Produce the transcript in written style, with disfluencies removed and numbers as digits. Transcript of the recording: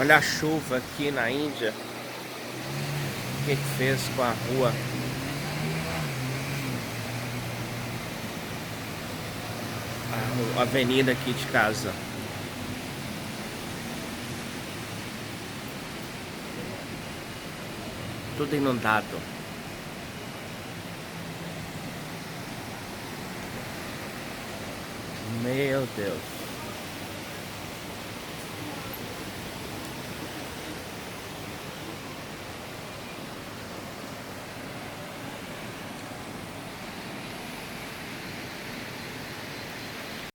Olha a chuva aqui na Índia. O que que fez com a rua? A avenida aqui de casa. Tudo inundado. Meu Deus.